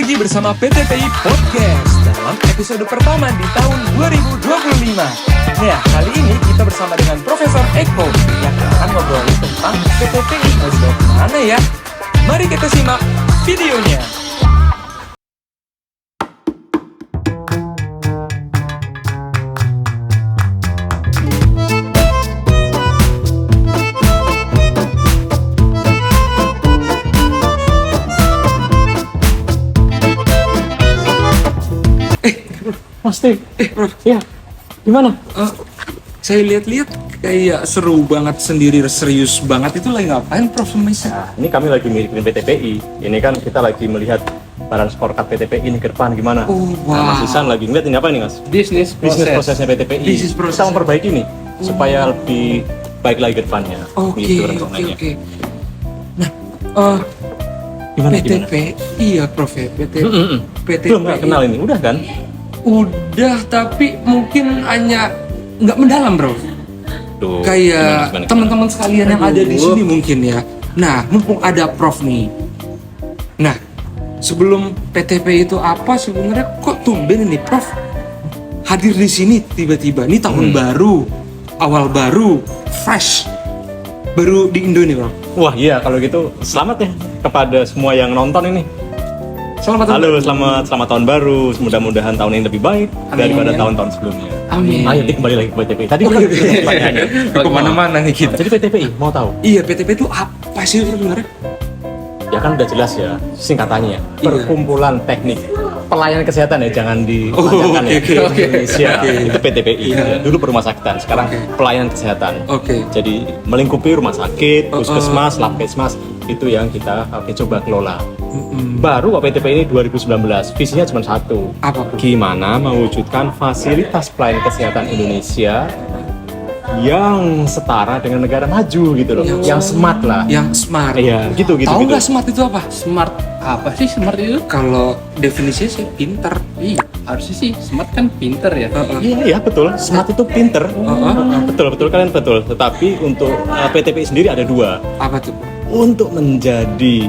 lagi bersama PTPI Podcast dalam episode pertama di tahun 2025. Nah, kali ini kita bersama dengan Profesor Eko yang akan ngobrolin tentang PTPI. Mau dibawa kemana ya? Mari kita simak videonya. Mas Steve, Prof, ya, gimana? saya lihat-lihat kayak seru banget sendiri, serius banget. Itu lagi ngapain, Prof? Nah, ini kami lagi mikirin PTPI. Ini kan kita lagi melihat balance scorecard PTPI ini ke depan gimana. Oh, wow. Nah, Mas Isan lagi ngeliat ini apa nih, Mas? Bisnis Prosesnya PTPI. Bisnis proses. Kita memperbaiki nih, supaya lebih baik lagi ke depannya. Oke. Gitu rencananya. Nah, Gimana? PTPI ya, Prof ya? PTPI. Belum nggak kenal ini, udah kan? Udah, tapi mungkin hanya nggak mendalam, Bro. Tuh, Kayak gimana? teman-teman sekalian yang ada di sini mungkin ya. Nah, mumpung ada Prof nih. Nah, sebelum PTPI itu apa sebenarnya, kok tumben ini Prof hadir di sini tiba-tiba? Ini tahun baru, awal baru, fresh, baru di Indo nih, Bro. Wah iya, kalau gitu selamat ya kepada semua yang nonton ini. Selamat Halo, selamat tahun baru. Mudah-mudahan tahun ini lebih baik daripada tahun-tahun sebelumnya. Amin. Ayo, kembali lagi ke PTPI. Tadi kan pertanyaannya. Kemana-mana nih kita. Jadi PTPI mau tahu? Iya, PTPI itu apa sih sebenarnya? Ya kan udah jelas ya singkatannya. Perkumpulan Teknik Pelayanan Kesehatan ya, jangan dipanjangkan ya. oke. Indonesia Oke. itu PTPI. Iya. Ya, dulu perumah sakitan, sekarang pelayanan kesehatan. Oke. Jadi melingkupi rumah sakit, puskesmas, labkesmas itu yang kita coba kelola. Baru PTPI ini 2019, visinya cuma satu. Apa, Bu? Gimana mewujudkan fasilitas pelayanan kesehatan Indonesia yang setara dengan negara maju gitu loh, yang smart lah. Yang smart. Iya, gitu. Tahu nggak smart itu apa? Smart apa sih smart itu? Kalau definisinya sih pinter. Iya, harusnya sih smart kan pinter ya. Iya, betul. Smart itu pinter. Betul kalian betul. Tetapi untuk PTPI sendiri ada dua. Apa tuh? Untuk menjadi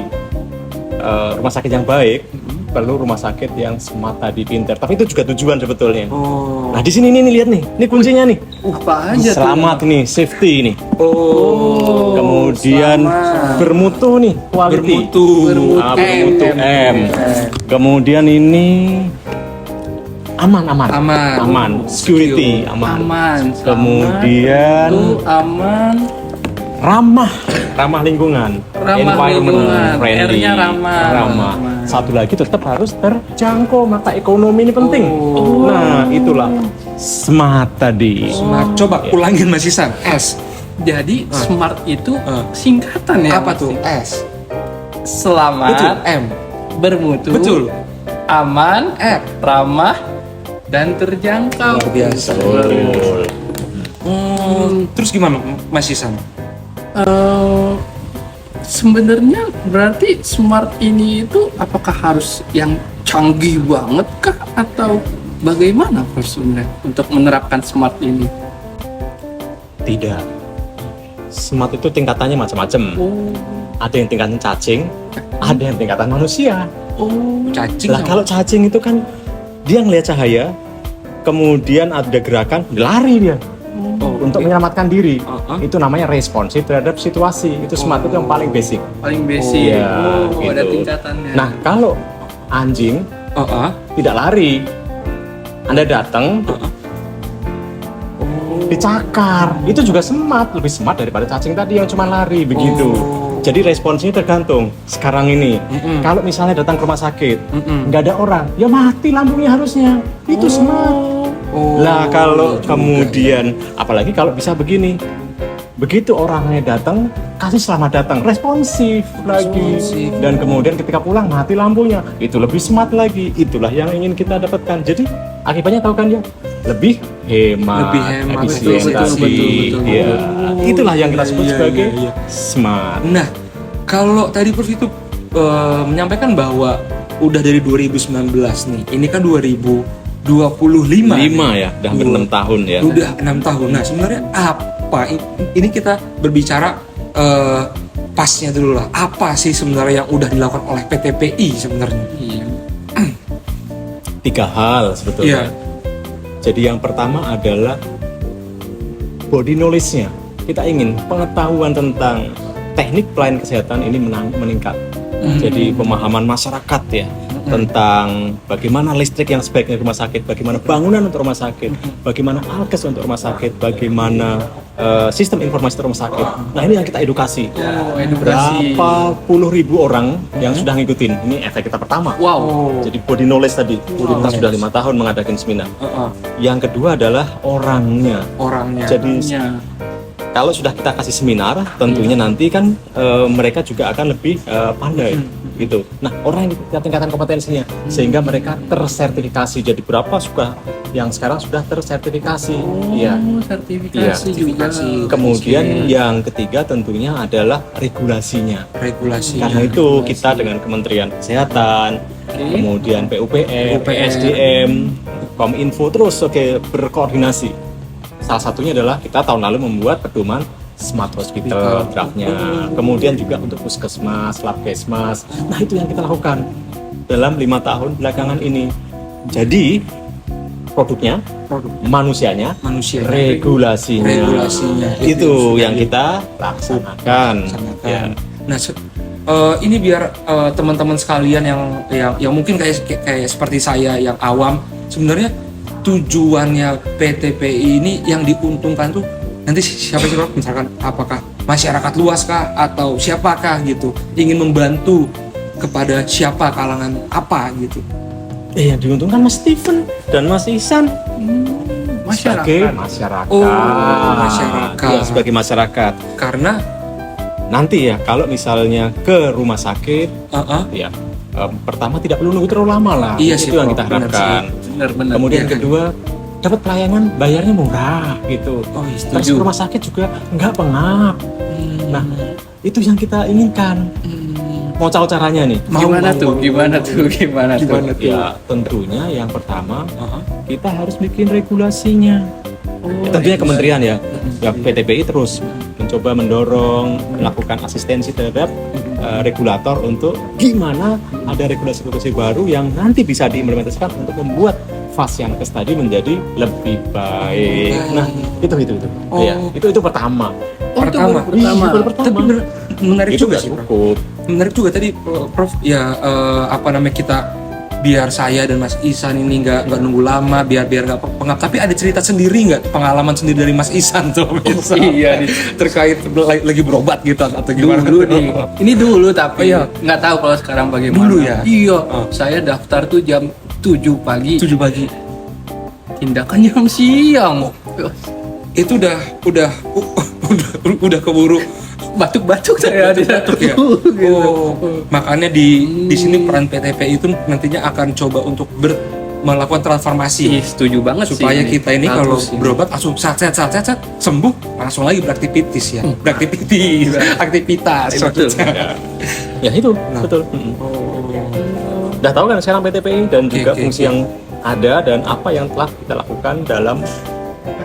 rumah sakit yang baik, perlu rumah sakit yang smart tadi, pinter. Tapi itu juga tujuan sebetulnya. Oh. Nah di sini nih lihat nih, ini kuncinya nih. Apa aja Selamat nih, safety nih. Oh. Kemudian bermutu nih, quality. Bermutu M. Kemudian ini aman. Security aman. Kemudian aman. ramah lingkungan. Lingkungan. Friendly. R-nya ramah. Satu lagi tetap harus terjangkau, mata ekonomi ini penting. Nah, itulah smart tadi. Smart. Coba ulangin Mas Isan. S. Jadi smart itu singkatan ya. Apa tuh? S. Selamat. Betul. M. Bermutu. Betul. Aman. R. Ramah dan terjangkau. Luar biasa. Betul. Terus gimana Mas Isan? Sebenarnya berarti smart ini itu apakah harus yang canggih banget kah atau bagaimana sebenarnya untuk menerapkan smart ini? Tidak. Smart itu tingkatannya macam-macam. Ada yang tingkatan cacing, ada yang tingkatan manusia. Cacing. Lah kalau cacing itu kan dia ngelihat cahaya, kemudian ada gerakan, lari dia. Untuk menyelamatkan diri. Itu namanya responsif terhadap situasi. Itu smart itu yang paling basic. Paling basic. Iya, Ada gitu. tingkatannya. Nah, kalau anjing tidak lari, Anda datang, dicakar, itu juga smart, lebih smart daripada cacing tadi yang cuma lari begitu. Jadi responsnya tergantung. Sekarang ini, kalau misalnya datang ke rumah sakit, nggak ada orang, ya mati lampunya harusnya. Itu smart. Lah kalau kemudian, apalagi kalau bisa begini, begitu orangnya datang, kasih selamat datang, responsif lagi. Dan kemudian ketika pulang mati lampunya, itu lebih smart lagi. Itulah yang ingin kita dapatkan. Jadi akibatnya tahu kan ya, lebih hemat, efisiensi. Betul. Ya, itulah yang kita sebut sebagai smart. Nah, kalau tadi Prof itu menyampaikan bahwa udah dari 2019 nih, ini kan 2025 ya, udah hampir 6 tahun ya. Udah 6 tahun. Nah, sebenarnya apa? Ini kita berbicara pasnya dulu lah. Apa sih sebenarnya yang udah dilakukan oleh PTPI sebenarnya? Iya. 3 hal sebetulnya. Iya. Jadi yang pertama adalah body knowledge-nya. Kita ingin pengetahuan tentang teknik pelayanan kesehatan ini meningkat. Jadi pemahaman masyarakat ya tentang bagaimana listrik yang sebaiknya di rumah sakit, bagaimana bangunan untuk rumah sakit, bagaimana alkes untuk rumah sakit, bagaimana sistem informasi untuk rumah sakit. Nah ini yang kita edukasi. Oh, edukasi. Berapa puluh ribu orang yang sudah ngikutin. Ini efek kita pertama. Wow. Jadi body knowledge tadi. Kita sudah 5 tahun mengadakan seminar. Yang kedua adalah orangnya. Orangnya. Jadi Ya. kalau sudah kita kasih seminar, tentunya nanti kan mereka juga akan lebih pandai gitu. Nah, orang yang kita tingkatkan kompetensinya sehingga mereka tersertifikasi. Jadi berapa suka yang sekarang sudah tersertifikasi? Iya. Oh, sertifikasi juga. Kemudian yang ketiga tentunya adalah regulasinya. Regulasi. Karena itu kita dengan Kementerian Kesehatan, kemudian PUPR, PSDM, Kominfo terus berkoordinasi. Salah satunya adalah kita tahun lalu membuat pedoman Smart Hospital draftnya. Kemudian juga untuk puskesmas, labkesmas. Nah itu yang kita lakukan dalam 5 tahun belakangan ini. Jadi produknya, manusianya, regulasinya. Itu yang kita laksanakan. Ya. Nah, ini biar teman-teman sekalian yang mungkin kayak seperti saya yang awam, sebenarnya tujuannya PTPI ini yang diuntungkan tuh nanti siapa sih Prof? Misalkan apakah masyarakat luas kah atau siapakah gitu, ingin membantu kepada siapa, kalangan apa gitu. Yang diuntungkan Mas Steven dan Mas Ihsan sebagai masyarakat. Oh, masyarakat. Ya, sebagai masyarakat. Karena nanti ya kalau misalnya ke rumah sakit, ya pertama tidak perlu nunggu terlalu lama lah. Iya itu sih, yang Prof. kita harapkan. Benar. Kemudian Iya kan? kedua, dapat pelayanan bayarnya murah gitu. Oh, iya, Terus setuju. rumah sakit juga nggak pengap. Nah, itu yang kita inginkan. Mau tahu caranya nih? Gimana tuh? Ya tentunya yang pertama kita harus bikin regulasinya. Tentunya kementerian ya PTPI terus mencoba mendorong melakukan asistensi terhadap regulator untuk gimana ada regulasi-regulasi baru yang nanti bisa diimplementasikan untuk membuat fasilitas tadi menjadi lebih baik. Nah itu. Oh. Ya, itu pertama. Pertama. Pertama. Iya, baru pertama. Tapi menarik Itu juga nggak sih, Prof. cukup. Menarik juga tadi Prof ya kita biar saya dan Mas Ihsan ini nggak nunggu lama, biar nggak pengap. Tapi ada cerita sendiri nggak, pengalaman sendiri dari Mas Ihsan tuh misal, iya, terkait lagi berobat gitu atau gimana? Dulu nih. Ini dulu tapi nggak tahu kalau sekarang bagaimana. Dulu ya? Iya. Saya daftar tuh jam 7 pagi. 7 pagi. Tindakan jam siang. Itu udah keburu Batuk-batuk saya di batuk ya. Oh, makanya di sini peran PTPI itu nantinya akan coba untuk melakukan transformasi. Setuju banget Supaya sih. kita ini kalau berobat langsung sat sembuh, langsung lagi beraktivitas ya. Aktivitas. Betul. Ya itu betul. Udah tahu kan sekarang PTPI dan juga fungsi yang ada dan apa yang telah kita lakukan dalam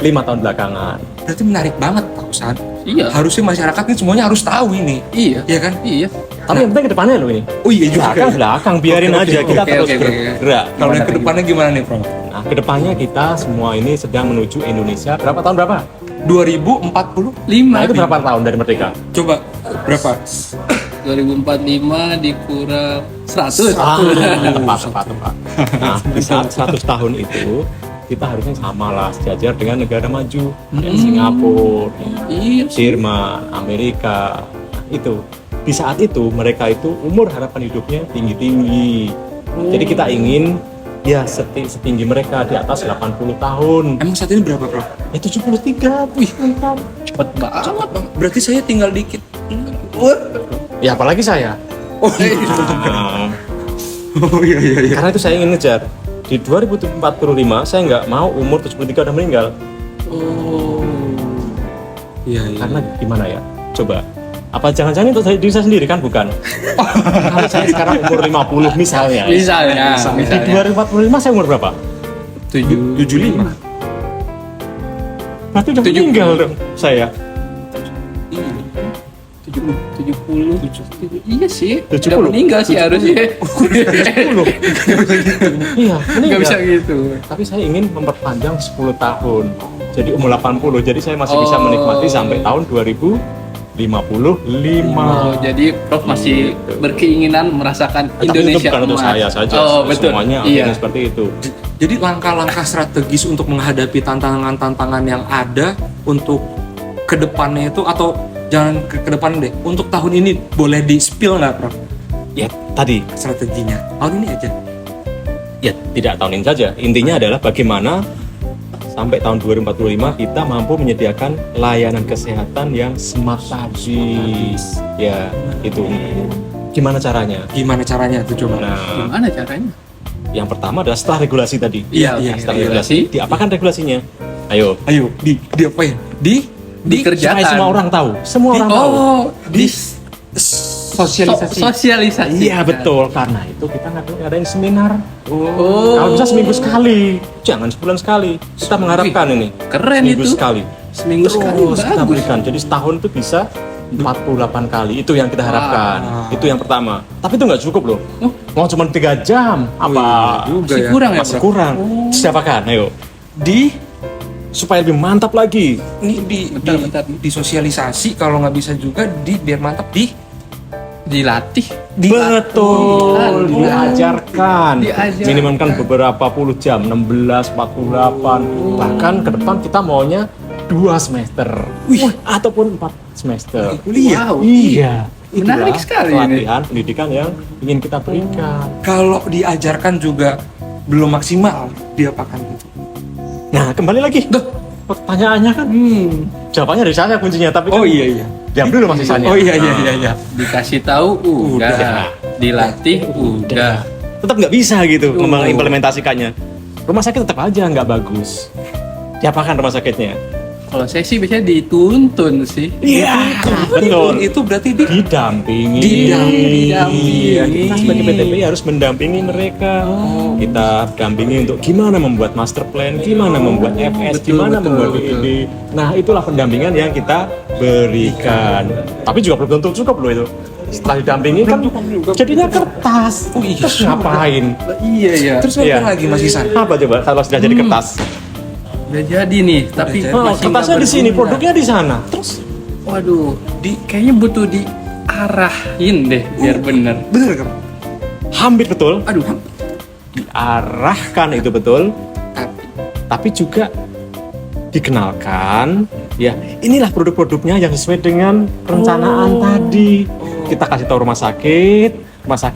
5 tahun belakangan. Berarti menarik banget Pak Ustadz. Iya. Harusnya masyarakat ini semuanya harus tahu ini. Iya. Iya kan? Iya. Tapi yang penting ke depannya loh ini. Oh iya juga. Belakang biarin aja kita terus bergerak. Kalau yang ke depannya gimana nih, Prof? Nah, ke depannya kita semua ini sedang menuju Indonesia. Berapa tahun berapa? 2045. Nah, itu berapa tahun dari merdeka? Coba berapa? 2045 dikurang 100. Tepat. Nah, di saat 100 tahun itu kita harusnya sama lah sejajar dengan negara maju kayak Singapura, Iya. Jerman, Amerika. Nah, itu di saat itu mereka itu umur harapan hidupnya tinggi. Jadi kita ingin ya setinggi mereka di atas 80 tahun. Emang saat ini berapa, Prof? Ya 73. Wih, mantap. Cepet banget. Berarti saya tinggal dikit. Ya apalagi saya. Oh iya. Nah, Oh iya. karena itu saya ingin ngejar di 2045 saya nggak mau umur 73 udah meninggal. Oh. Iya. Karena gimana ya? Coba. Apa jangan-jangan itu diri saya sendiri kan bukan? Kalau saya sekarang umur 50 misalnya. Misalnya. Di 2045 saya umur berapa? 75. Berarti udah meninggal dong saya. 70. Iya sih. 70. Udah meninggal sih harusnya. 10. Iya, Nggak bisa gitu. Tapi saya ingin memperpanjang 10 tahun. Jadi umur 80. Jadi saya masih bisa menikmati sampai tahun 2055. Oh, jadi Prof masih berkeinginan merasakan Tapi itu Indonesia bukan untuk emas. saya saja. Oh, betul. Semuanya Iya. ingin seperti itu. Jadi langkah-langkah strategis untuk menghadapi tantangan-tantangan yang ada untuk kedepannya itu, atau jangan ke depan deh, untuk tahun ini boleh di-spill nggak, Prof? Ya, tadi Strateginya tahun ini aja. ya tidak tahun ini saja. Intinya adalah bagaimana sampai tahun 2045 kita mampu menyediakan layanan kesehatan yang smart tadi. Ya, itu. Gimana caranya? Gimana caranya tuh coba? Nah, Gimana caranya? yang pertama adalah setelah regulasi tadi. Iya, iya, Setelah regulasi. regulasi, diapakan regulasinya? Ayo. Ayo di apa ya? Dikerjakan. Supaya semua orang tahu. Semua orang tahu. Oh, di Sosialisasi. sosialisasi. Iya betul, karena itu kita ngadain seminar. Oh. Kalau bisa seminggu sekali, jangan sebulan sekali. Kita mengharapkan ini Keren seminggu itu. sekali. Seminggu sekali Terus kita bagus. berikan. Jadi setahun itu bisa 48 kali. Itu yang kita harapkan. Wah. Itu yang pertama. Tapi itu nggak cukup loh. Oh. Mau cuma 3 jam, apa? Juga Masih ya. kurang ya, Masih Bro? kurang. Siapakan? Ayo. Supaya lebih mantap lagi. Ini Bentar. disosialisasi, kalau nggak bisa juga biar mantap Dilatih. Betul, Oh. diajarkan. Diajarkan. Minimal kan beberapa puluh jam, 16, 48. Bahkan ke depan kita maunya 2 semester. Ataupun 4 semester. kuliah. Wow. Iya. Menarik Itulah sekali ini. pelatihan pendidikan yang ingin kita berikan. Kalau diajarkan juga belum maksimal, diapakan gitu? Nah, kembali lagi. Pertanyaannya kan jawabannya dari saya kuncinya, tapi kan iya. diam dulu Mas sisanya. Oh iya. Dikasih tahu udah. Udah. Dilatih udah. Tetap nggak bisa gitu mengimplementasikannya. Rumah sakit tetap aja nggak bagus. Diapakan rumah sakitnya? Kalau saya sih biasanya dituntun sih. Iya, betul. Itu berarti Didampingi. Didampingi. Iya, kita sebagai PTPI harus mendampingi mereka. Kita dampingi untuk gimana membuat master plan, gimana membuat FS, Betul, gimana betul, membuat betul. BED. Nah, itulah pendampingan yang kita berikan. Tapi juga belum tentu cukup loh itu. Setelah didampingi kan jadinya kertas. Oh iya. Terus ngapain? Iya ya. Terus Iya. apa lagi Mas Isan? Apa coba kalau sudah jadi kertas? Udah jadi nih, tapi jadi. masih Kertasnya nggak di sini, berguna. produknya di sana. Terus Waduh, kayaknya butuh diarahin deh biar bener. Bener kan? hampir betul. Aduh, Diarahkan itu betul. Tapi juga dikenalkan, ya inilah produk-produknya yang sesuai dengan perencanaan tadi. Kita kasih tahu rumah sakit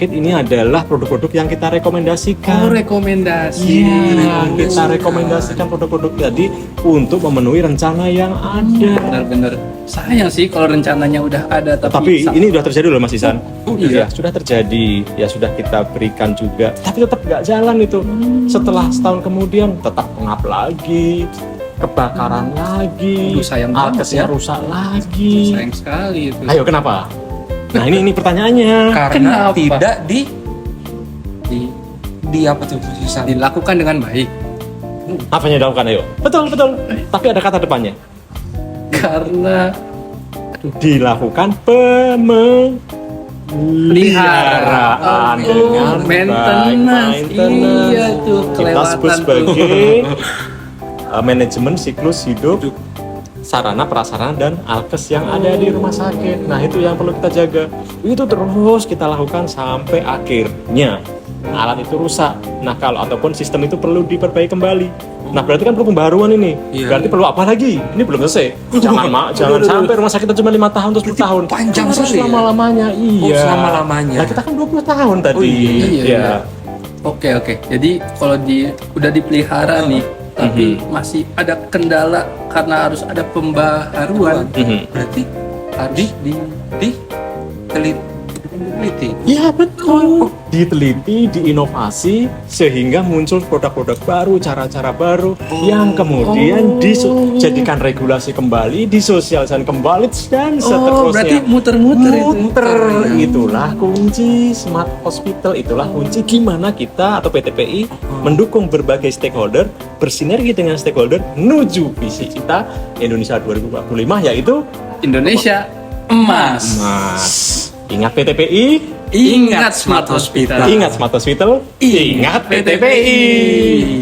ini adalah produk-produk yang kita rekomendasikan. rekomendasi. Iya, kita rekomendasikan produk-produk tadi untuk memenuhi rencana yang ada. Bener-bener sayang sih kalau rencananya udah ada Tapi ini sudah terjadi loh Mas Isan. iya. Ya, sudah terjadi, ya sudah kita berikan juga. Tapi tetap nggak jalan itu. Setelah setahun kemudian tetap pengap lagi, kebakaran lagi, Aduh, sayang banget alkesnya ya. rusak lagi. sayang sekali itu. Ayo kenapa? Nah ini pertanyaannya. Karena Kenapa? tidak Di- di apa tuh Mas Isan? dilakukan dengan baik Apa yang dilakukan? Ayo. Betul. Tapi ada kata depannya. karena Dilakukan pemeliharaan dengan maintenance. baik. Iya tuh, Kita kelewatan sebut tuh. sebagai manajemen siklus hidup sarana prasarana dan alkes yang ada di rumah sakit. Nah itu yang perlu kita jaga. Itu terus kita lakukan sampai akhirnya alat itu rusak. Nah kalau ataupun sistem itu perlu diperbaiki kembali. Nah berarti kan perlu pembaruan ini. Iya. Berarti perlu apa lagi? Ini belum selesai. Jangan sampai rumah sakit itu cuma 5 tahun atau 10 tahun. panjang Harus sekali ya? selama-lamanya. Oh, Iya. selama-lamanya. Nah kita kan 20 tahun tadi. Oh, iya. Oke. Jadi kalau udah dipelihara nih, tapi masih ada kendala karena harus ada pembaharuan. Berarti harus diteliti. Ya betul. Diteliti, diinovasi sehingga muncul produk-produk baru, cara-cara baru yang kemudian dijadikan regulasi kembali, disosialisasikan kembali dan seterusnya. Berarti muter-muter itu. Muter. Itulah kunci smart hospital, itulah kunci gimana kita atau PTPI mendukung berbagai stakeholder, bersinergi dengan stakeholder menuju visi kita Indonesia 2045 yaitu Indonesia emas. Mas, ingat PTPI, Ingat Smart Hospital. ingat Smart Hospital, ingat PTPI.